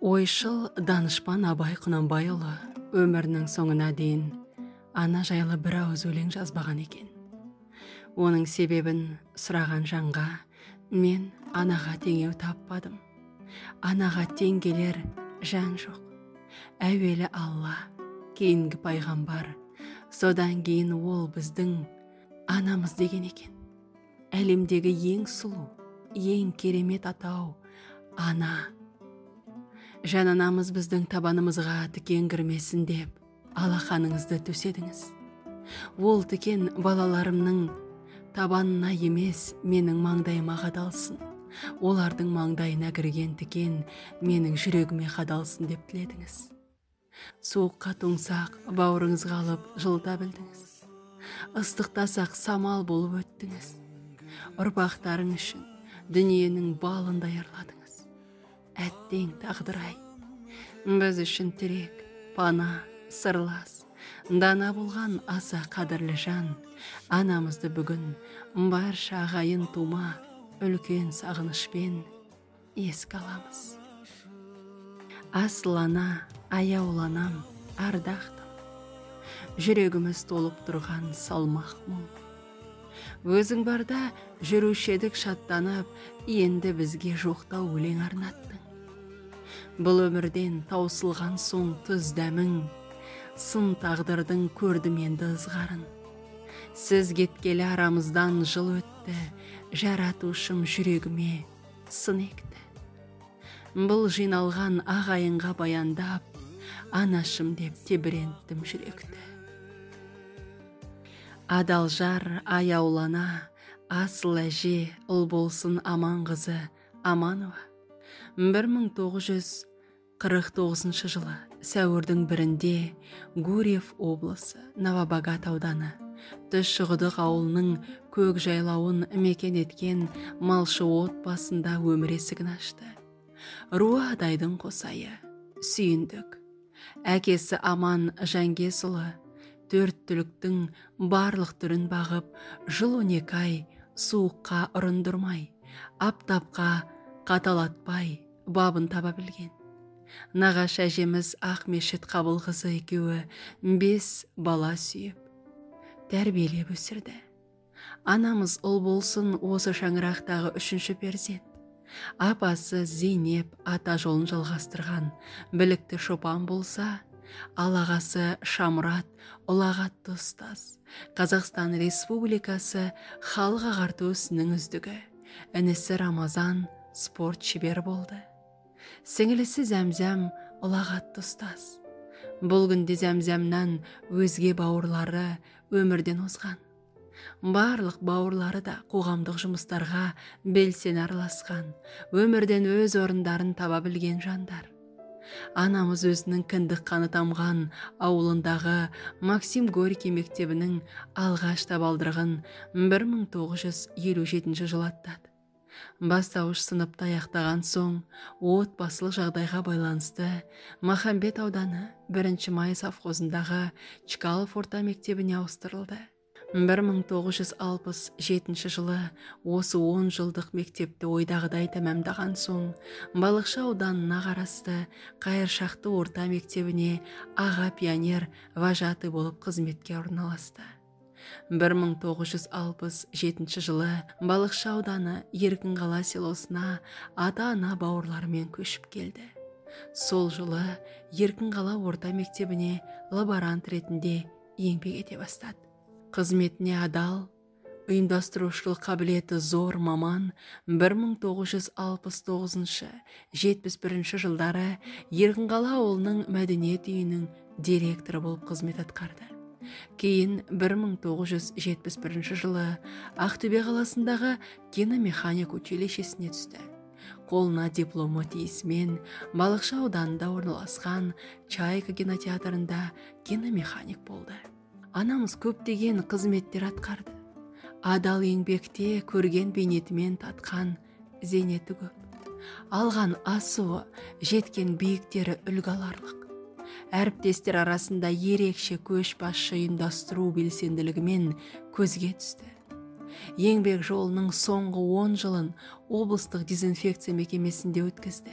Ойшыл данышпан Абай Құнанбайұлы өмірінің соңына дейін ана жайлы бір ауыз өлең жазбаған екен. Оның себебін сұраған жанға мен анаға теңеу таппадым. Анаға тең келер жан жоқ. Әуелі Алла, кейінгі пайғамбар, содан кейін ол біздің анамыз деген екен. Әлемдегі ең сұлу, ең керемет атау ана. Жан анамыз біздің табанымызға тікен кірмесін деп алақаныңызды төседіңіз. Ол тікен балаларымның табанына емес, менің маңдайыма қадалсын. Олардың маңдайына кірген тікен менің жүрегіме қадалсын деп тіледіңіз. Суыққа тоңсақ бауырыңызға алып жылыта білдіңіз. Ыстықтасақ самал болып өттіңіз. Ұрпақтарың үшін дүниенің балын даярладыңыз. Әттең тағдыр-ай, біз үшін тірек, пана, сырлас, дана болған аса қадірлі жан, анамызды бүгін барша ағайын тума үлкен сағынышпен еске аламыз. Асыл ана, аяуланам, ардақтым, жүрегіміз толып тұрған салмақ мұң. Өзің барда жүруші едік шаттанып, енді бізге жоқтау өлең арнаттың. Бұл өмірден таусылған соң тұз дәмің, сын тағдырдың көрдім енді ызғарын. Сіз кеткелі арамыздан жыл өтті, жаратушым жүрегіме сын екті. Бұл жиналған ағайынға баяндап, анашым деп тебіренттім жүректі. Адал жар аяулана, асыл әже ұл болсын аман қызы Аманова. 1949 жылы сәуірдің 1-інде Гурьев облысы Новобогат ауданы Тұщықұдық ауылының көк жайлауын мекен еткен малшы отбасында өмір есігін ашты. Руы адайдың қосайы, сүйіндік. Әкесі Аман Жаңгесұлы 4 түліктің барлық түрін бағып, жыл 12 ай суыққа ұрындырмай, аптапқа қаталатпай бабын таба білген. Нағаш әжеміз Ақмешіт Қабылқызы екеуі 5 бала сүйіп, тәрбиелеп өсірді. Анамыз ұл болсын осы шаңырақтағы 3-ші перзент. Апасы Зейнеп ата жолын жалғастырған білікті шопан болса, ал ағасы Шамұрат ұлағатты ұстаз, Қазақстан Республикасы халық ағарту ісінің үздігі, інісі Рамазан спорт шебері болды. Сіңілісі Зәмзәм ұлағатты ұстаз. Бұл күнде Зәмзәмнан өзге бауырлары өмірден озған. Барлық бауырлары да қоғамдық жұмыстарға белсене араласқан, өмірден өз орындарын таба білген жандар. Анамыз өзінің кіндік қаны тамған ауылындағы Максим Горький мектебінің алғаш табалдырығын 1957 жылы аттады. Бастауыш сыныпты аяқтаған соң, отбасылық жағдайға байланысты Махамбет ауданы 1 май совхозындағы Чкалов орта мектебіне ауыстырылды. 1967 жылы осы 10 жылдық мектепті ойдағыдай тәмамдаған соң, Балықшы ауданына қарасты Қайыршақты орта мектебіне аға пионер вожатый болып қызметке орналасты. 1967 жылы Балықшы ауданы Еркінқала селосына ата-ана бауырларымен көшіп келді. Сол жылы Еркінқала орта мектебіне лаборант ретінде еңбек ете бастады. Қызметіне адал, ұйымдастырушылық қабілеті зор маман 1969-71 жылдары Еркінқала ауылының мәдениет үйінің директоры болып қызмет атқарды. Кейін 1971 жылы Ақтөбе қаласындағы киномеханик училищесіне түсті. Қолына дипломы тиісімен Балықшы ауданында орналасқан Чайка кинотеатрында киномеханик болды. Анамыз көптеген қызметтер атқарды. Адал еңбекте көрген бейнетімен татқан зейнеті көп. Алған асуы, жеткен биіктері үлгі аларлық. Әріптестер арасында ерекше көшбасшы ұйымдастыру белсенділігімен көзге түсті. Еңбек жолының соңғы 10 жылын облыстық дезинфекция мекемесінде өткізді.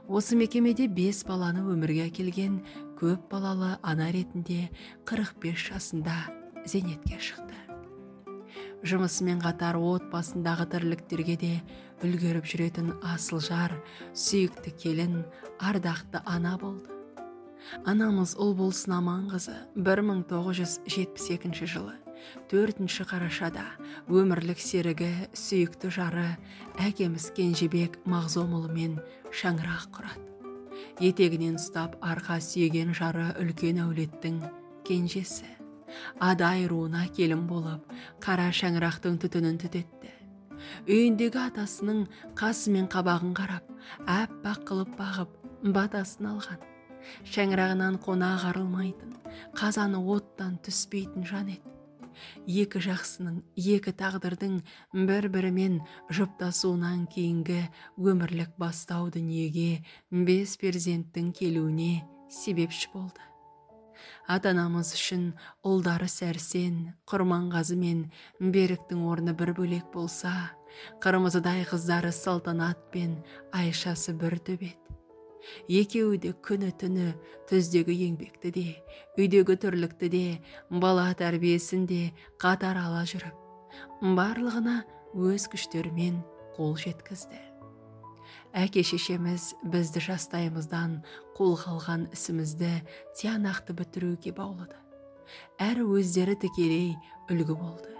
Осы мекемеде 5 баланы өмірге әкелген көп балалы ана ретінде 45 жасында зейнетке шықты. Жұмысымен қатар отбасындағы тірліктерге де үлгеріп жүретін асыл жар, сүйікті келін, ардақты ана болды. Анамыз Ұлболсын Аманқызы 1972 жылы 4 қарашада өмірлік серігі, сүйікті жары әкеміз Кенжебек Мағзомұлымен шаңырақ құрады. Етегінен ұстап арқа сүйеген жары үлкен әулеттің кенжесі. Адай руына келін болып, қара шаңырақтың түтінін түтетті. Үйіндегі атасының қасы мен қабағын қарап, әппақ қылып бағып, батасын алған. Шаңырағынан қонақ арылмайтын, қазаны оттан түспейтін жан еді. Екі жақсының, екі тағдырдың бір-бірімен жұптасуынан кейінгі өмірлік бастау дүниеге 5 перзенттің келуіне себепші болды. Ата-анамыз үшін ұлдары Сәрсен, Құрманғазы мен Беріктің орны бір бөлек болса, Қырмызыдай қыздары Салтанат пен Айшасы бір төбет. Екеуі де күні түні түздегі еңбекті де, үйдегі түрлікті де, бала тәрбиесін де қатар ала жүріп, барлығына өз күштерімен қол жеткізді. Әке шешеміз бізді жастайымыздан қолға алған ісімізді тиянақты бітіруге баулыды. Әрі өздері тікелей үлгі болды.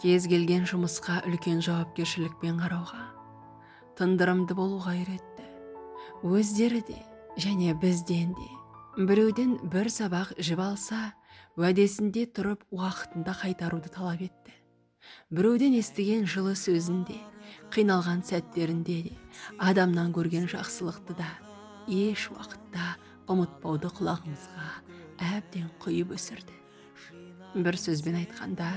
Кез келген жұмысқа үлкен жауапкершілікпен қарауға, тындырымды болуға үйретті. Өздері де және бізден де біреуден бір сабақ жіп алса, уәдесінде тұрып уақытында қайтаруды талап етті. Біреуден естіген жылы сөзінде, қиналған сәттерінде де, адамнан көрген жақсылықты да еш уақытта ұмытпауды құлағымызға әбден құйып өсірді. Бір сөзбен айтқанда,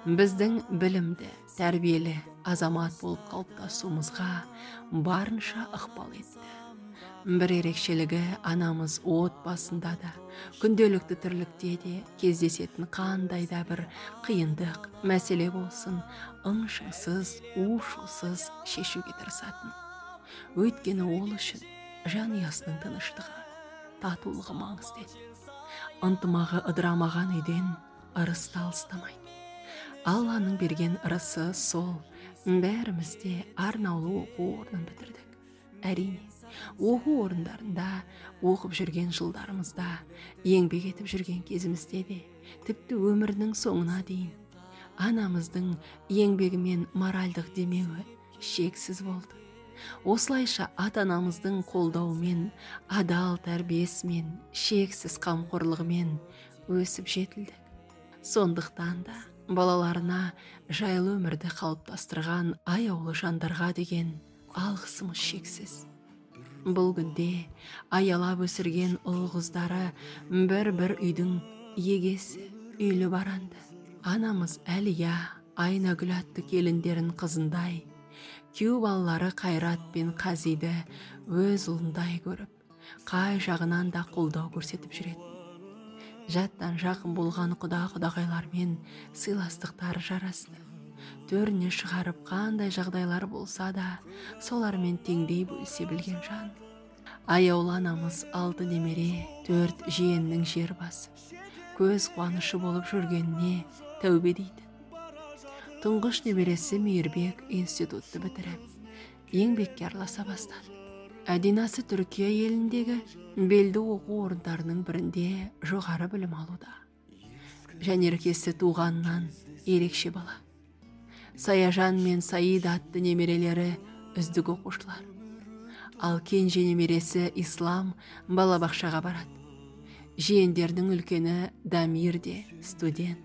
біздің білімді, тәрбиелі азамат болып қалыптасуымызға барынша ықпал етті. Бір ерекшелігі, анамыз отбасында да, күнделікті тірлікте де кездесетін қандай да бір қиындық, мәселе болсын, ың-шыңсыз, у-шусыз шешуге тырысатын. Өйткені ол үшін жанұясының тыныштығы, татулығы маңызды еді. Ынтымағы ыдырамаған үйден ырыс алыстамайды. Алланың берген ырысы сол, бәрімізде арнаулы оқу орнын бітірдік. Әрине, оқу орындарында оқып жүрген жылдарымызда, еңбек етіп жүрген кезімізде де, тіпті өмірінің соңына дейін анамыздың еңбегімен моральдық демеуі шексіз болды. Осылайша ата-анамыздың қолдауымен, адал тәрбиесімен, шексіз қамқорлығымен өсіп жетілдік. Сондықтан да балаларына жайлы өмірді қалыптастырған аяулы жандарға деген алғысымыз шексіз. Бұл күнде аялап өсірген ұл-қыздары бір-бір үйдің егесі, үйлі баранды. Анамыз Әлия, Айнагүл атты келіндерін қызындай, күйеу балалары Қайрат пен Қазиді өз ұлындай көріп, қай жағынан да қолдау көрсетіп жүретін. Жаттан жақын болған құда-құдағайлармен сыйластықтары жарасты. Төріне шығарып қандай жағдайлар болса да, солармен теңдей бөлісе білген жан. Аяулы анамыз 6 немере, 4 жиеннің жер басы, көз қуанышы болып жүргеніне тәубе дейді. Тұңғыш немересі Мейірбек институтты бітіріп, еңбекке араласа бастады. Әдинасы Түркия еліндегі белді оқу орындарының бірінде жоғары білім алуда. Жәнеркесі туғаннан ерекше бала. Саяжан мен Саид атты немерелері үздік оқушылар. Ал кенже немересі Ислам балабақшаға барады. Жиендердің үлкені Дамир де студент.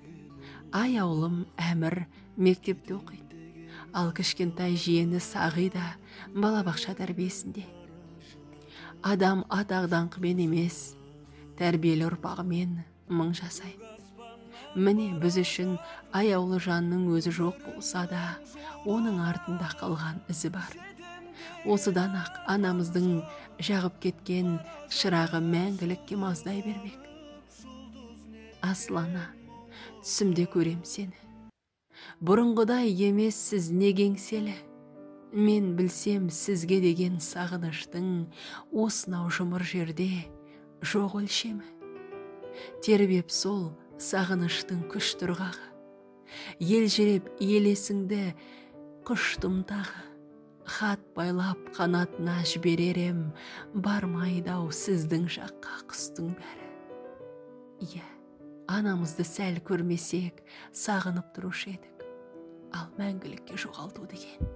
Аяулым Әмір мектепте оқиды. Ал кішкентай жиені Сағи да балабақша тәрбиесінде. Адам атақ-даңқымен емес, тәрбиелі ұрпағымен мың жасайды. Міне біз үшін аяулы жанның өзі жоқ болса да, оның артында қалған ізі бар. Осыдан ақ анамыздың жағып кеткен шырағы мәңгілікке маздай бермек. Аслана, түсімде көрем сені. Бұрынғыдай емессіз не кеңселі. Мен білсем сізге деген сағыныштың осынау жұмыр жерде жоқ өлшемі. Тербеп сол сағыныштың күш тұрғағы, елжіреп елесіңді құштым тағы. Хат байлап қанатына жіберерем, бармайдау сіздің жаққа құстың бәрі. Иә, анамызды сәл көрмесек, сағынып тұрушы едік, ал мәңгілікке жоғалту деген.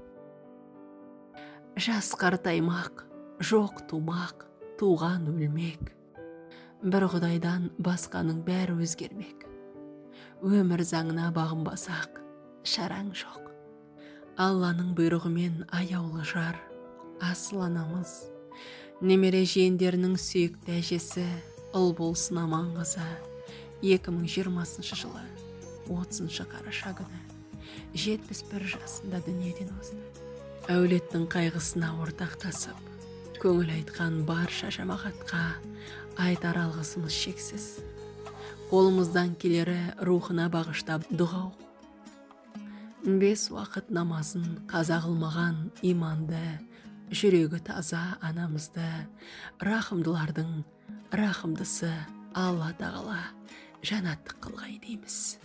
Жас қартаймақ, жоқ тумақ, туған өлмек. Бір Құдайдан басқаның бәрі өзгермек. Өмір заңына бағынбасақ, шараң жоқ. Алланың бұйрығымен аяулы жар, асыл анамыз, немере жиендерінің сүйікті әжесі ұл болсын аман қызы. 2020 жылы 30 қараша күні 71 жасында дүниеден озды. Әулеттің қайғысына ортақтасып, көңіл айтқан барша жамағатқа айтар алғысымыз шексіз. Қолымыздан келері рухына бағыштап дұға оқу. 5 уақыт намазын қаза қылмаған иманды, жүрегі таза анамызды, рахымдылардың рахымдысы Алла тағала жанаттық қылғай дейміз.